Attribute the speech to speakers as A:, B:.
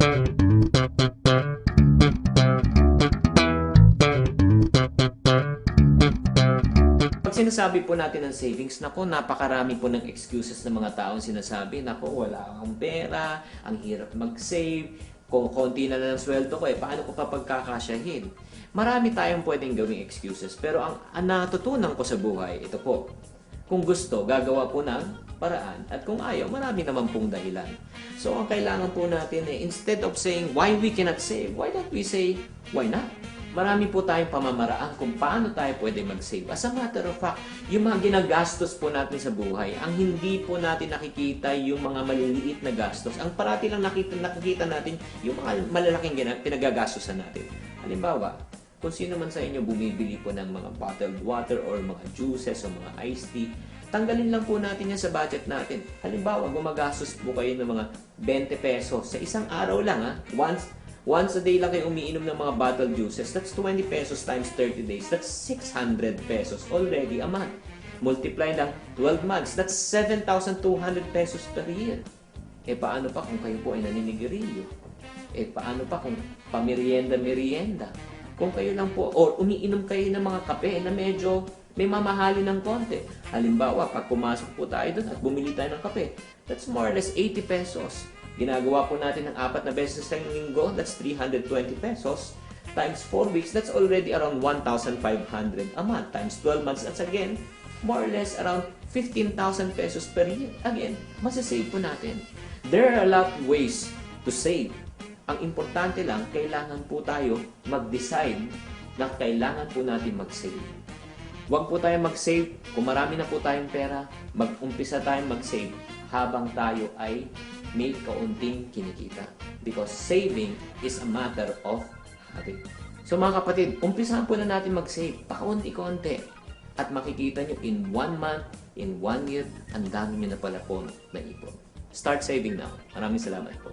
A: Pag sinasabi po natin ng savings, nako, napakarami po ng excuses ng mga taong sinasabi, nako, wala akong pera, ang hirap mag-save, kung konti na lang ang sweldo ko, paano ko pa pagkakasyahin? Marami tayong pwedeng gawing excuses, pero ang natutunan ko sa buhay, ito po, kung gusto, gagawa po ng paraan, at kung ayaw, marami naman pong dahilan. So, ang kailangan po natin instead of saying, why we cannot save, why don't we say, why not? Marami po tayong pamamaraan kung paano tayo pwede mag-save. As a matter of fact, yung mga ginagastos po natin sa buhay, ang hindi po natin nakikita yung mga maliliit na gastos. Ang parati lang nakikita natin yung mga malalaking pinagagastosan natin. Halimbawa, kung sino man sa inyo bumibili po ng mga bottled water or mga juices o mga iced tea, tanggalin lang po natin yan sa budget natin. Halimbawa, gumagastos po kayo ng mga 20 pesos sa isang araw lang. Once a day lang kayo umiinom ng mga bottled juices, that's 20 pesos times 30 days. That's 600 pesos already a month. Multiply lang 12 months, that's 7,200 pesos per year. Paano pa kung kayo po ay naninigarilyo? Paano pa kung pamerienda-merienda? Kung kayo lang po, or umiinom kayo ng mga kape na medyo may mamahalin ng konti. Halimbawa, pag pumasok po tayo doon at bumili tayo ng kape, that's more or less 80 pesos. Ginagawa po natin ng 4 na beses sa linggo, that's 320 pesos. Times 4 weeks, that's already around 1,500 a month. Times 12 months, that's again, more or less around 15,000 pesos per year. Again, masasave po natin. There are a lot of ways to save. Ang importante lang, kailangan po tayo mag-decide na kailangan po natin mag-save. Huwag po tayo mag-save. Kung marami na po tayong pera, mag-umpisa tayong mag-save habang tayo ay may kaunting kinikita. Because saving is a matter of habit. So mga kapatid, umpisahan po na natin mag-save. Pakaunti-kaunti. At makikita nyo in 1 month, in 1 year, ang dami nyo na pala po na ipon. Start saving now. Maraming salamat po.